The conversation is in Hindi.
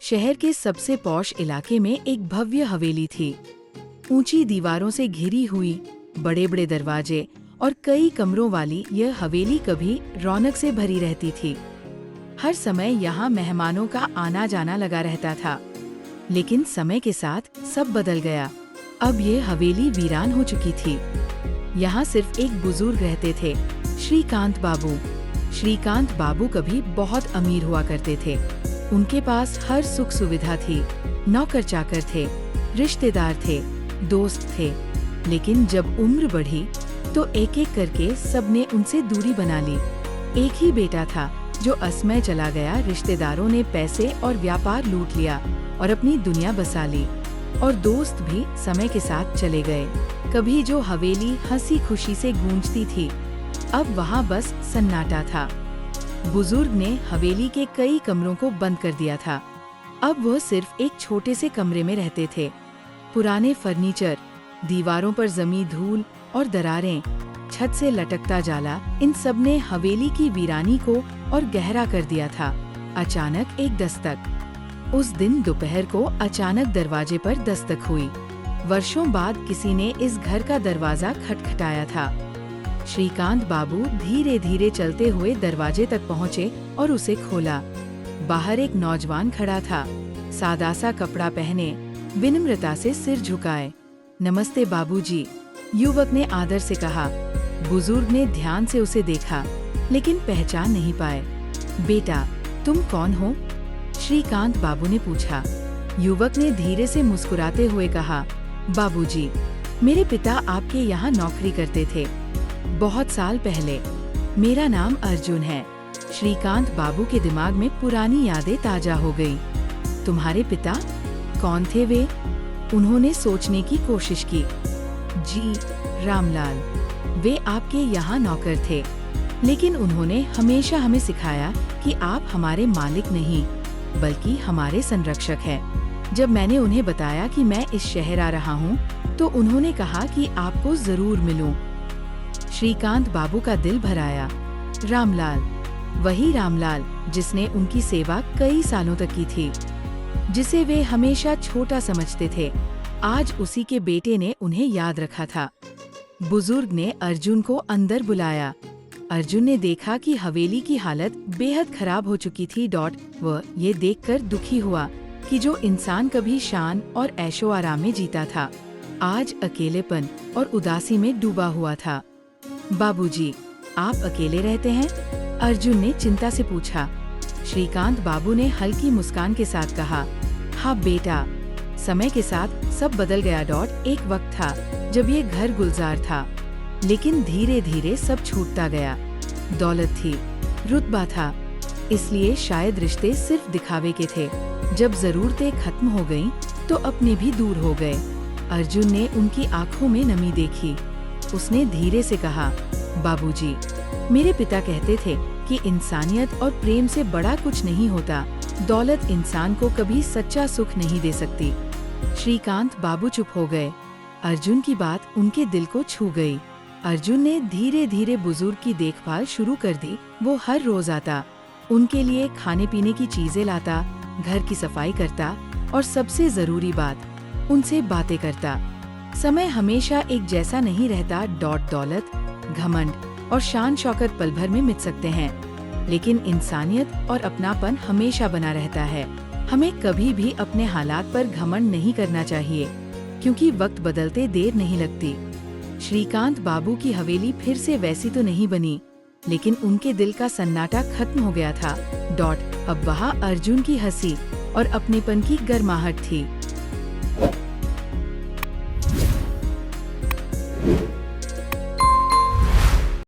शहर के सबसे पॉश इलाके में एक भव्य हवेली थी। ऊंची दीवारों से घिरी हुई, बड़े बड़े दरवाजे और कई कमरों वाली यह हवेली कभी रौनक से भरी रहती थी। हर समय यहाँ मेहमानों का आना जाना लगा रहता था। लेकिन समय के साथ सब बदल गया। अब ये हवेली वीरान हो चुकी थी। यहाँ सिर्फ एक बुजुर्ग रहते थे, श्रीकांत बाबू। श्रीकांत बाबू कभी बहुत अमीर हुआ करते थे। उनके पास हर सुख सुविधा थी, नौकर चाकर थे, रिश्तेदार थे, दोस्त थे। लेकिन जब उम्र बढ़ी तो एक एक करके सबने उनसे दूरी बना ली। एक ही बेटा था जो असमय चला गया। रिश्तेदारों ने पैसे और व्यापार लूट लिया और अपनी दुनिया बसा ली। और दोस्त भी समय के साथ चले गए। कभी जो हवेली हंसी खुशी से गूंजती थी, अब वहाँ बस सन्नाटा था। बुजुर्ग ने हवेली के कई कमरों को बंद कर दिया था। अब वह सिर्फ एक छोटे से कमरे में रहते थे। पुराने फर्नीचर, दीवारों पर जमी धूल और दरारें, छत से लटकता जाला, इन सब ने हवेली की वीरानी को और गहरा कर दिया था। अचानक एक दस्तक। उस दिन दोपहर को अचानक दरवाजे पर दस्तक हुई। वर्षों बाद किसी ने इस घर का दरवाजा खटखटाया था। श्रीकांत बाबू धीरे धीरे चलते हुए दरवाजे तक पहुँचे और उसे खोला। बाहर एक नौजवान खड़ा था, सादा सा कपड़ा पहने, विनम्रता से सिर झुकाए। नमस्ते बाबूजी, युवक ने आदर से कहा। बुजुर्ग ने ध्यान से उसे देखा, लेकिन पहचान नहीं पाए। बेटा, तुम कौन हो? श्रीकांत बाबू ने पूछा। युवक ने धीरे से मुस्कुराते हुए कहा, बाबूजी, मेरे पिता आपके यहाँ नौकरी करते थे, बहुत साल पहले। मेरा नाम अर्जुन है। श्रीकांत बाबू के दिमाग में पुरानी यादें ताजा हो गई। तुम्हारे पिता कौन थे वे? उन्होंने सोचने की कोशिश की। जी, रामलाल। वे आपके यहाँ नौकर थे, लेकिन उन्होंने हमेशा हमें सिखाया कि आप हमारे मालिक नहीं, बल्कि हमारे संरक्षक हैं। जब मैंने उन्हें बताया कि मैं इस शहर आ रहा हूँ, तो उन्होंने कहा कि आपको जरूर मिलूं। श्रीकांत बाबू का दिल भर आया। रामलाल, वही रामलाल जिसने उनकी सेवा कई सालों तक की थी, जिसे वे हमेशा छोटा समझते थे, आज उसी के बेटे ने उन्हें याद रखा था। बुजुर्ग ने अर्जुन को अंदर बुलाया। अर्जुन ने देखा कि हवेली की हालत बेहद खराब हो चुकी थी। वह ये देखकर दुखी हुआ कि जो इंसान कभी शान और ऐशो आराम में जीता था, आज अकेलेपन और उदासी में डूबा हुआ था। बाबूजी, आप अकेले रहते हैं? अर्जुन ने चिंता से पूछा। श्रीकांत बाबू ने हल्की मुस्कान के साथ कहा, हाँ बेटा, समय के साथ सब बदल गया। एक वक्त था जब ये घर गुलजार था, लेकिन धीरे धीरे सब छूटता गया। दौलत थी, रुतबा था, इसलिए शायद रिश्ते सिर्फ दिखावे के थे। जब जरूरतें खत्म हो गईं, तो अपने भी दूर हो गए। अर्जुन ने उनकी आंखों में नमी देखी। उसने धीरे से कहा, बाबूजी, मेरे पिता कहते थे कि इंसानियत और प्रेम से बड़ा कुछ नहीं होता। दौलत इंसान को कभी सच्चा सुख नहीं दे सकती। श्रीकांत बाबू चुप हो गए। अर्जुन की बात उनके दिल को छू गई। अर्जुन ने धीरे धीरे बुजुर्ग की देखभाल शुरू कर दी। वो हर रोज आता, उनके लिए खाने पीने की चीजें लाता, घर की सफाई करता और सबसे जरूरी बात, उनसे बातें करता। समय हमेशा एक जैसा नहीं रहता। दौलत, घमंड और शान शौकत पल भर में मिट सकते हैं, लेकिन इंसानियत और अपनापन हमेशा बना रहता है। हमें कभी भी अपने हालात पर घमंड नहीं करना चाहिए, क्योंकि वक्त बदलते देर नहीं लगती। श्रीकांत बाबू की हवेली फिर से वैसी तो नहीं बनी, लेकिन उनके दिल का सन्नाटा खत्म हो गया था। अब वहाँ अर्जुन की हंसी और अपनेपन की गर्माहट थी।